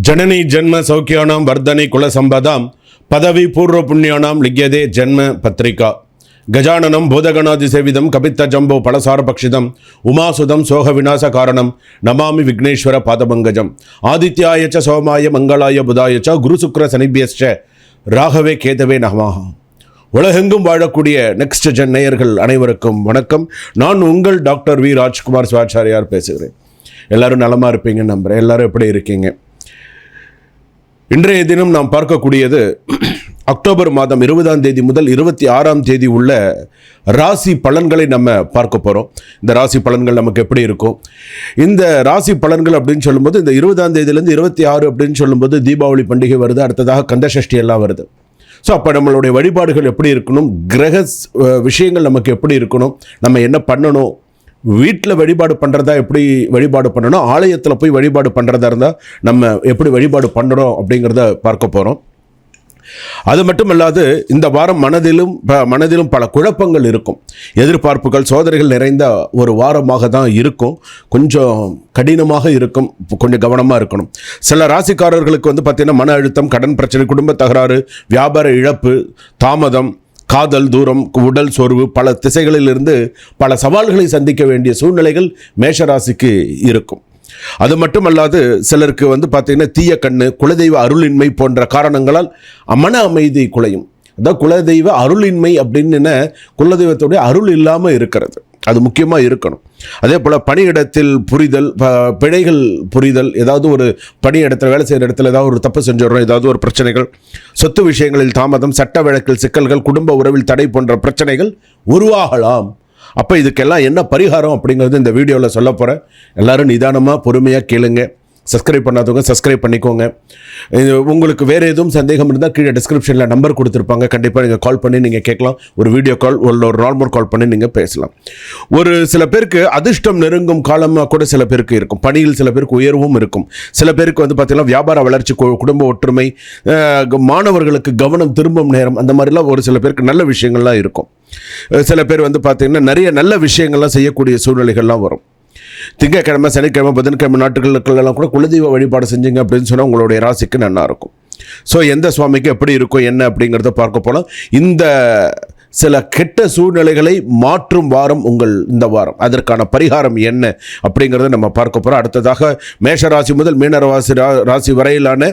जननी जन्म सौख्यानां वर्धने कुलसंपदां पदवी पूर्व पुण्यानां लिख्यते जन्म पत्रिका गजाननं भूतगणादिसेवितं कपित्तजम्बो फलसारभक्षितं उमासुतं सोहविनाशकारणं नमामि विघ्नेश्वर पादपङ्कजम् आदित्याय च सोमाय मंगलाय बुधाय च गुरुशुक्र शनिभ्यश्च ராகவே கேதவே நமஹ. உலகெங்கும் வாழக்கூடிய நெக்ஸ்ட் ஜென் நேயர்கள் அனைவருக்கும் வணக்கம். நான் உங்கள் டாக்டர் வி ராஜ்குமார் சிவாச்சாரியார் பேசுகிறேன். எல்லாரும் நலமாக இருப்பீங்கன்னு நம்புகிறேன். எல்லாரும் எப்படி இருக்கீங்க? இன்றைய தினம் நாம் பார்க்கக்கூடியது அக்டோபர் மாதம் 20ஆம் தேதி முதல் 26ஆம் தேதி உள்ள ராசி பலன்களை நம்ம பார்க்க போகிறோம். இந்த ராசி பலன்கள் நமக்கு எப்படி இருக்கும்? இந்த ராசி பலன்கள் அப்படின்னு சொல்லும்போது இந்த 20ஆம் தேதியிலேருந்து 26 அப்படின்னு சொல்லும்போது தீபாவளி பண்டிகை வருது, அடுத்ததாக கந்தசஷ்டி எல்லாம் வருது. ஸோ அப்போ நம்மளுடைய வழிபாடுகள் எப்படி இருக்கணும், கிரக விஷயங்கள் நமக்கு எப்படி இருக்கணும், நம்ம என்ன பண்ணணும், வீட்டில் வழிபாடு பண்ணுறதா எப்படி வழிபாடு பண்ணணும், ஆலயத்தில் போய் வழிபாடு பண்ணுறதா இருந்தால் நம்ம எப்படி வழிபாடு பண்ணுறோம் அப்படிங்கிறத பார்க்க போகிறோம். அது மட்டும் இல்லாது இந்த வாரம் மனதிலும் பல குழப்பங்கள் இருக்கும். எதிர்பார்ப்புகள் சோதனைகள் நிறைந்த ஒரு வாரமாக தான் இருக்கும். கொஞ்சம் கடினமாக இருக்கும், கொஞ்சம் கவனமாக இருக்கணும். சில ராசிக்காரர்களுக்கு பார்த்திங்கன்னா மன அழுத்தம், கடன் பிரச்சனை, குடும்ப தகராறு, வியாபார இழப்பு, தாமதம், காதல், தூரம், உடல் சோர்வு, பல திசைகளிலிருந்து பல சவால்களை சந்திக்க வேண்டிய சூழ்நிலைகள் மேஷராசிக்கு இருக்கும். அது மட்டுமல்லாது சிலருக்கு பார்த்திங்கன்னா தீய கண்ணு, குலதெய்வ அருளின்மை போன்ற காரணங்களால் மன அமைதி குலையும். அதான் குலதெய்வ அருளின்மை அப்படின்னு குலதெய்வத்துடைய அருள் இல்லாமல் இருக்கிறது, அது முக்கியமாக இருக்கணும். அதே போல் பணியிடத்தில் புரிதல், பிழைகள் புரிதல், ஏதாவது ஒரு பணியிடத்தில் வேலை செய்கிற இடத்துல ஏதாவது ஒரு தப்பு செஞ்சிடறோம், ஏதாவது ஒரு பிரச்சனைகள், சொத்து விஷயங்களில் தாமதம், சட்ட வழக்கில் சிக்கல்கள், குடும்ப உறவில் தடை போன்ற பிரச்சனைகள் உருவாகலாம். அப்போ இதுக்கெல்லாம் என்ன பரிகாரம் அப்படிங்கிறது இந்த வீடியோவில் சொல்ல போகிறேன். எல்லோரும் நிதானமாக பொறுமையாக கேளுங்க. சப்ஸ்கிரைப் பண்ணாதவங்க சப்ஸ்கிரைப் பண்ணிக்கோங்க. உங்களுக்கு வேறு எதுவும் சந்தேகம் இருந்தால் கீழே டிஸ்கிரிப்ஷனில் நம்பர் கொடுத்துருப்பாங்க, கண்டிப்பாக நீங்கள் கால் பண்ணி நீங்கள் கேட்கலாம். ஒரு வீடியோ கால், ஒரு நார்மல் கால் பண்ணி நீங்கள் பேசலாம். ஒரு சில பேருக்கு அதிர்ஷ்டம் நெருங்கும் காலமாக கூட சில பேருக்கு இருக்கும். பணியில் சில பேருக்கு உயர்வும் இருக்கும். சில பேருக்கு பார்த்திங்கன்னா வியாபார வளர்ச்சி, குடும்ப ஒற்றுமை, மாணவர்களுக்கு கவனம் திரும்பும் நேரம், அந்த மாதிரிலாம் ஒரு சில பேருக்கு நல்ல விஷயங்கள்லாம் இருக்கும். சில பேர் பார்த்திங்கன்னா நிறைய நல்ல விஷயங்கள்லாம் செய்யக்கூடிய சூழ்நிலைகள்லாம் வரும். திங்கக்கிழமை, சனிக்கிழமை, புதன்கிழமை நாட்களுக்கெல்லாம் கூட குலதெய்வ வழிபாடு செஞ்சீங்க அப்படின்னு சொன்னால் உங்களுடைய ராசிக்கு நல்லா இருக்கும். ஸோ எந்த சுவாமிக்கு எப்படி இருக்கும் என்ன அப்படிங்கிறத பார்க்க போகலாம். இந்த சில கெட்ட சூழ்நிலைகளை மாற்றும் வாரம் இந்த வாரம். அதற்கான பரிகாரம் என்ன அப்படிங்கிறத நம்ம பார்க்க போகிறோம். அடுத்ததாக மேஷராசி முதல் மீனராசி ராசி வரையிலான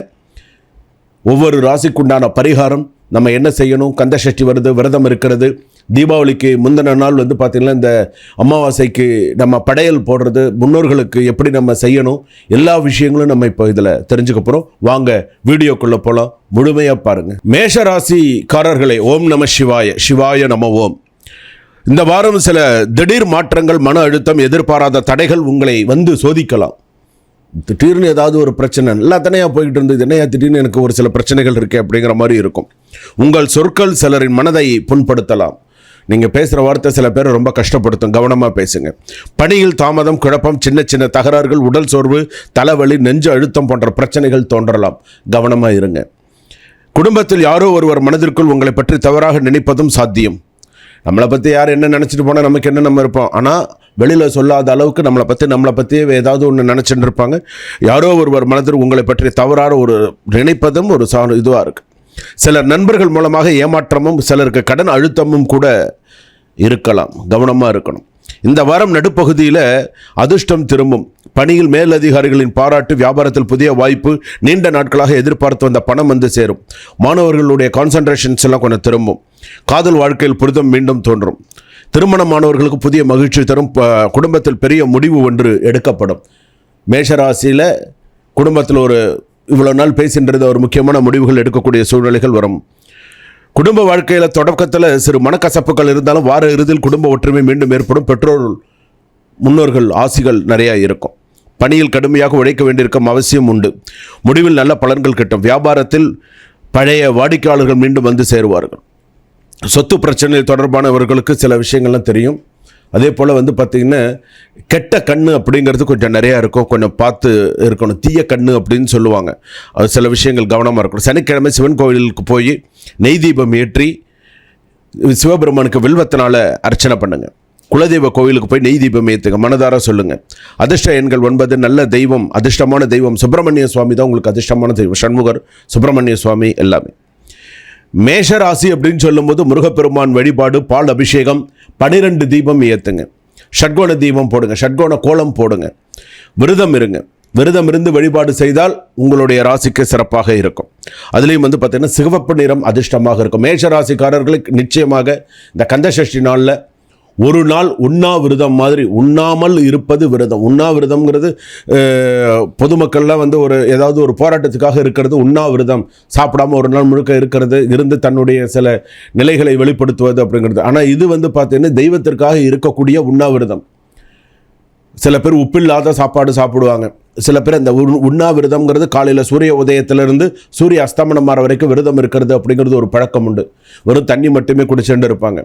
ஒவ்வொரு ராசிக்குண்டான பரிகாரம் நம்ம என்ன செய்யணும். கந்தசஷ்டி வருது, விரதம் இருக்கிறது. தீபாவளிக்கு முந்தின நாள் பார்த்திங்கன்னா இந்த அமாவாசைக்கு நம்ம படையல் போடுறது, முன்னோர்களுக்கு எப்படி நம்ம செய்யணும், எல்லா விஷயங்களும் நம்ம இப்போ இதில் தெரிஞ்சுக்க போகிறோம். வாங்க வீடியோக்குள்ளே போகலாம், முழுமையாக பாருங்கள். மேஷராசிக்காரர்களே, ஓம் நம சிவாய, சிவாய நம ஓம். இந்த வாரம் சில திடீர் மாற்றங்கள், மன அழுத்தம், எதிர்பாராத தடைகள் உங்களை சோதிக்கலாம். திடீர்னு ஏதாவது ஒரு பிரச்சனை, நல்லா தனியாக போய்கிட்டு இருந்தது, என்னையா திடீர்னு எனக்கு ஒரு சில பிரச்சனைகள் இருக்குது அப்படிங்கிற மாதிரி இருக்கும். உங்கள் சொற்கள் சிலரின் மனதை புண்படுத்தலாம். நீங்கள் பேசுகிற வார்த்தை சில பேரை ரொம்ப கஷ்டப்படுத்தும், கவனமாக பேசுங்க. பணியில் தாமதம், குழப்பம், சின்ன சின்ன தகராறுகள், உடல் சோர்வு, தலைவலி, நெஞ்சு அழுத்தம் போன்ற பிரச்சனைகள் தோன்றலாம், கவனமாக இருங்க. குடும்பத்தில் யாரோ ஒருவர் மனதிற்குள் உங்களை பற்றி தவறாக நினைப்பதும் சாத்தியம். நம்மளை பற்றி யார் என்ன நினச்சிட்டு போனால் நமக்கு என்ன, நம்ம இருப்போம். ஆனால் வெளியில் சொல்லாத அளவுக்கு நம்மளை பற்றியே ஏதாவது ஒன்று நினச்சிட்டு இருப்பாங்க. யாரோ ஒருவர் மனதில் உங்களை பற்றி தவறான ஒரு நினைப்பதும் ஒரு இதுவாக இருக்குது. சில நண்பர்கள் மூலமாக ஏமாற்றமும், சிலருக்கு கடன் அழுத்தமும் கூட இருக்கலாம், கவனமாக இருக்கணும். இந்த வாரம் நடுப்பகுதியில் அதிர்ஷ்டம் திரும்பும். பணியில் மேலதிகாரிகளின் பாராட்டு, வியாபாரத்தில் புதிய வாய்ப்பு, நீண்ட நாட்களாக எதிர்பார்த்து வந்த பணம் சேரும். மாணவர்களுடைய கான்சன்ட்ரேஷன்ஸ் எல்லாம் கொஞ்சம் திரும்பும். காதல் வாழ்க்கையில் புரிதம் மீண்டும் தோன்றும். திருமணமானவர்களுக்கு புதிய மகிழ்ச்சி தரும். குடும்பத்தில் பெரிய முடிவு ஒன்று எடுக்கப்படும். மேஷராசியில் குடும்பத்தில் இவ்வளோ நாள் பேசின்றது ஒரு முக்கியமான முடிவுகள் எடுக்கக்கூடிய சூழ்நிலைகள் வரும். குடும்ப வாழ்க்கையில் தொடக்கத்தில் சிறு மனக்கசப்புகள் இருந்தாலும் வார இறுதியில் குடும்ப ஒற்றுமை மீண்டும் ஏற்படும். பெற்றோர் முன்னோர்கள் ஆசிகள் நிறையா இருக்கும். பணியில் கடுமையாக உழைக்க வேண்டியிருக்கும் அவசியம் உண்டு. முடிவில் நல்ல பலன்கள் கிட்டும். வியாபாரத்தில் பழைய வாடிக்கையாளர்கள் மீண்டும் சேருவார்கள். சொத்து பிரச்சனை தொடர்பானவர்களுக்கு சில விஷயங்கள்லாம் தெரியும். அதே போல் பார்த்திங்கன்னா கெட்ட கண்ணு அப்படிங்கிறது கொஞ்சம் நிறையா இருக்கும், கொஞ்சம் பார்த்து இருக்கணும். தீய கண்ணு அப்படின்னு சொல்லுவாங்க, அது சில விஷயங்கள் கவனமாக இருக்கணும். சனிக்கிழமை சிவன் கோவிலுக்கு போய் நெய் தீபம் ஏற்றி சிவபெருமானுக்கு வில்வத்தினால் அர்ச்சனை பண்ணுங்கள். குலதெய்வ கோவிலுக்கு போய் நெய் தீபம் ஏற்றுங்க, மனதார சொல்லுங்கள். அதிர்ஷ்ட எண்கள் 9, நல்ல தெய்வம், அதிர்ஷ்டமான தெய்வம் சுப்பிரமணிய சுவாமி தான் உங்களுக்கு அதிர்ஷ்டமான தெய்வம். சண்முகர், சுப்பிரமணிய சுவாமி எல்லாமே. மேஷராசி அப்படின்னு சொல்லும்போது முருகப்பெருமான் வழிபாடு, பால் அபிஷேகம், 12 தீபம் ஏற்றுங்க, ஷட்கோண தீபம் போடுங்க, ஷட்கோண கோலம் போடுங்க, விரதம் இருங்க. விரதம் இருந்து வழிபாடு செய்தால் உங்களுடைய ராசிக்கு சிறப்பாக இருக்கும். அதுலேயும் பார்த்தீங்கன்னா சிவப்பு நிறம் அதிர்ஷ்டமாக இருக்கும். மேஷ ராசிக்காரர்களுக்கு நிச்சயமாக இந்த கந்தசஷ்டி நாளில் ஒரு நாள் உண்ணாவிரதம் மாதிரி, உண்ணாமல் இருப்பது விரதம். உண்ணாவிரதம்ங்கிறது பொதுமக்கள்லாம் ஏதாவது ஒரு போராட்டத்துக்காக இருக்கிறது உண்ணாவிரதம், சாப்பிடாம ஒரு நாள் முழுக்க இருக்கிறது, இருந்து தன்னுடைய சில நிலைகளை வெளிப்படுத்துவது அப்படிங்கிறது. ஆனால் இது பார்த்தீங்கன்னா தெய்வத்திற்காக இருக்கக்கூடிய உண்ணாவிரதம். சில பேர் உப்பில்லாத சாப்பாடு சாப்பிடுவாங்க, சில பேர் அந்த உண்ணாவிரதம்ங்கிறது காலையில் சூரிய உதயத்திலிருந்து சூரிய அஸ்தமனம் ஆகிற வரைக்கும் விரதம் இருக்கிறது அப்படிங்கிறது ஒரு பழக்கம் உண்டு. வெறும் தண்ணி மட்டுமே குடிச்சுட்டு இருப்பாங்க,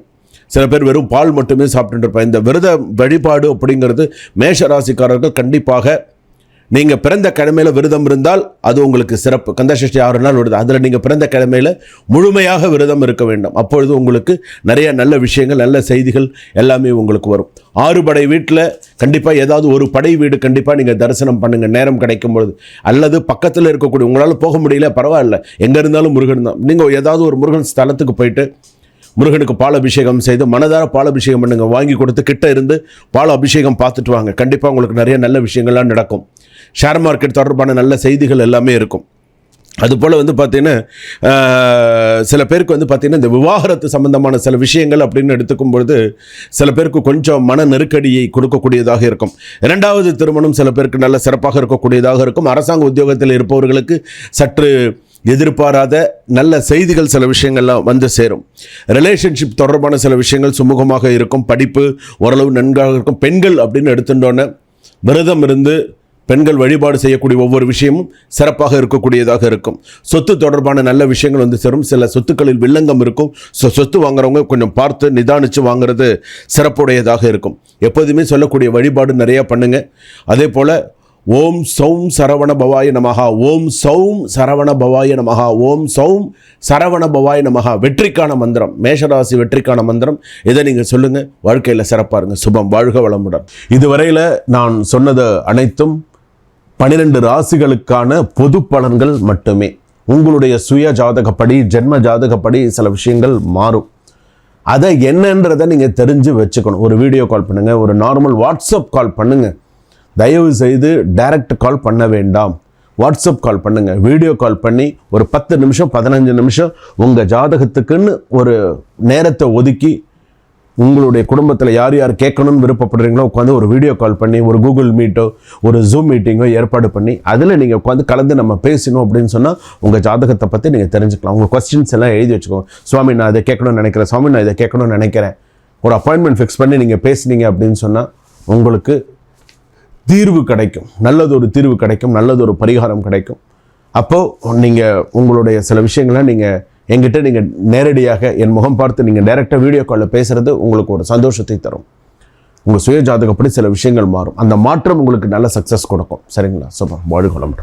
சில பேர் வெறும் பால் மட்டுமே சாப்பிட்டு இருப்பாங்க. இந்த விரத வழிபாடு அப்படிங்கிறது மேஷராசிக்காரர்கள் கண்டிப்பாக நீங்கள் பிறந்த கிழமையில் விரதம் இருந்தால் அது உங்களுக்கு சிறப்பு. கந்தசஷ்டி 6 நாள் வருது, அதில் நீங்கள் பிறந்த கிழமையில் முழுமையாக விரதம் இருக்க வேண்டும். அப்பொழுது உங்களுக்கு நிறைய நல்ல விஷயங்கள், நல்ல செய்திகள் எல்லாமே உங்களுக்கு வரும். 6 படை வீட்டில் கண்டிப்பாக ஏதாவது ஒரு படை வீடு கண்டிப்பாக நீங்கள் தரிசனம் பண்ணுங்கள் நேரம் கிடைக்கும் பொழுது. அல்லது பக்கத்தில் இருக்கக்கூடிய, உங்களால் போக முடியல பரவாயில்ல, எங்கே இருந்தாலும் முருகன் தான், நீங்கள் ஏதாவது ஒரு முருகன் ஸ்தலத்துக்கு போயிட்டு முருகனுக்கு பால் அபிஷேகம் செய்து மனதார பால் அபிஷேகம் பண்ணுங்க, வாங்கி கொடுத்து கிட்ட இருந்து பால் அபிஷேகம் பார்த்துட்டு வாங்க. கண்டிப்பாக உங்களுக்கு நிறைய நல்ல விஷயங்கள்லாம் நடக்கும். ஷேர் மார்க்கெட் தொடர்பான நல்ல செய்திகள் எல்லாமே இருக்கும். அதுபோல் பார்த்தீங்கன்னா சில பேருக்கு பார்த்தீங்கன்னா இந்த விவாகரத்து சம்பந்தமான சில விஷயங்கள் அப்படின்னு எடுத்துக்கும் பொழுது சில பேருக்கு கொஞ்சம் மன நெருக்கடியை கொடுக்கக்கூடியதாக இருக்கும். 2வது திருமணம் சில பேருக்கு நல்ல சிறப்பாக இருக்கக்கூடியதாக இருக்கும். அரசாங்க உத்தியோகத்தில் இருப்பவர்களுக்கு சற்று எதிர்பாராத நல்ல செய்திகள் சில விஷயங்கள்லாம் வந்து சேரும். ரிலேஷன்ஷிப் தொடர்பான சில விஷயங்கள் சுமூகமாக இருக்கும். படிப்பு ஓரளவு நன்றாக இருக்கும். பெண்கள் அப்படின்னு எடுத்துட்டோன்னே விரதம் இருந்து பெண்கள் வழிபாடு செய்யக்கூடிய ஒவ்வொரு விஷயமும் சிறப்பாக இருக்கக்கூடியதாக இருக்கும். சொத்து தொடர்பான நல்ல விஷயங்கள் சேரும். சில சொத்துக்களில் வில்லங்கம் இருக்கும். சொத்து வாங்குறவங்க கொஞ்சம் பார்த்து நிதானித்து வாங்குறது சிறப்புடையதாக இருக்கும். எப்போதுமே சொல்லக்கூடிய வழிபாடு நிறையா பண்ணுங்க. அதே போல் ஓம் சௌம் சரவண பவாய நமஹா, ஓம் சௌம் சரவண பவாய நமஹா, ஓம் சௌம் சரவண பவாய நமஹா வெற்றிக்கான மந்திரம், மேஷராசி வெற்றிக்கான மந்திரம். இதை நீங்கள் சொல்லுங்கள், வாழ்க்கையில் சிறப்பாக இருங்க. சுபம், வாழ்க வளமுடன். இதுவரையில் நான் சொன்னது அனைத்தும் 12 ராசிகளுக்கான பொது பலன்கள் மட்டுமே. உங்களுடைய சுய ஜாதகப்படி, ஜென்ம ஜாதகப்படி சில விஷயங்கள் மாறும். அதை என்னன்றதை நீங்கள் தெரிஞ்சு வச்சுக்கணும். ஒரு வீடியோ கால் பண்ணுங்கள், ஒரு நார்மல் வாட்ஸ்அப் கால் பண்ணுங்கள். தயவு செய்து டைரக்ட் கால் பண்ண வேண்டாம், வாட்ஸ்அப் கால் பண்ணுங்கள். வீடியோ கால் பண்ணி ஒரு 10 நிமிஷம் 15 நிமிஷம் உங்கள் ஜாதகத்துக்குன்னு ஒரு நேரத்தை ஒதுக்கி உங்களுடைய குடும்பத்தில் யார் யார் கேட்கணும்னு விருப்பப்படுறீங்களோ உட்காந்து ஒரு வீடியோ கால் பண்ணி, ஒரு கூகுள் மீட்டோ ஒரு ஜூம் மீட்டிங்கோ ஏற்பாடு பண்ணி அதில் நீங்கள் உட்காந்து கலந்து நம்ம பேசணும் அப்படின்னு சொன்னால் உங்கள் ஜாதகத்தை பற்றி நீங்கள் தெரிஞ்சுக்கலாம். உங்கள் கொஸ்டின்ஸ் எல்லாம் எழுதி வச்சுக்கோங்க. சுவாமி நான் இதை கேட்கணும்னு நினைக்கிறேன், சுவாமி நான் இதை கேட்கணும்னு நினைக்கிறேன். ஒரு அப்பாயின்மெண்ட் ஃபிக்ஸ் பண்ணி நீங்கள் பேசுனீங்க அப்படின்னு சொன்னால் உங்களுக்கு தீர்வு கிடைக்கும், நல்லதொரு தீர்வு கிடைக்கும், நல்லதொரு பரிகாரம் கிடைக்கும். அப்போது நீங்கள் உங்களுடைய சில விஷயங்களை நீங்கள் என்கிட்ட நீங்கள் நேரடியாக என் முகம் பார்த்து நீங்கள் டைரெக்டாக வீடியோ காலில் பேசுகிறது உங்களுக்கு ஒரு சந்தோஷத்தை தரும். உங்கள் சுய ஜாதகப்படி சில விஷயங்கள் மாறும். அந்த மாற்றம் உங்களுக்கு நல்ல சக்ஸஸ் கொடுக்கும். சரிங்களா? சுபம், வாழ்க வளமுடன்.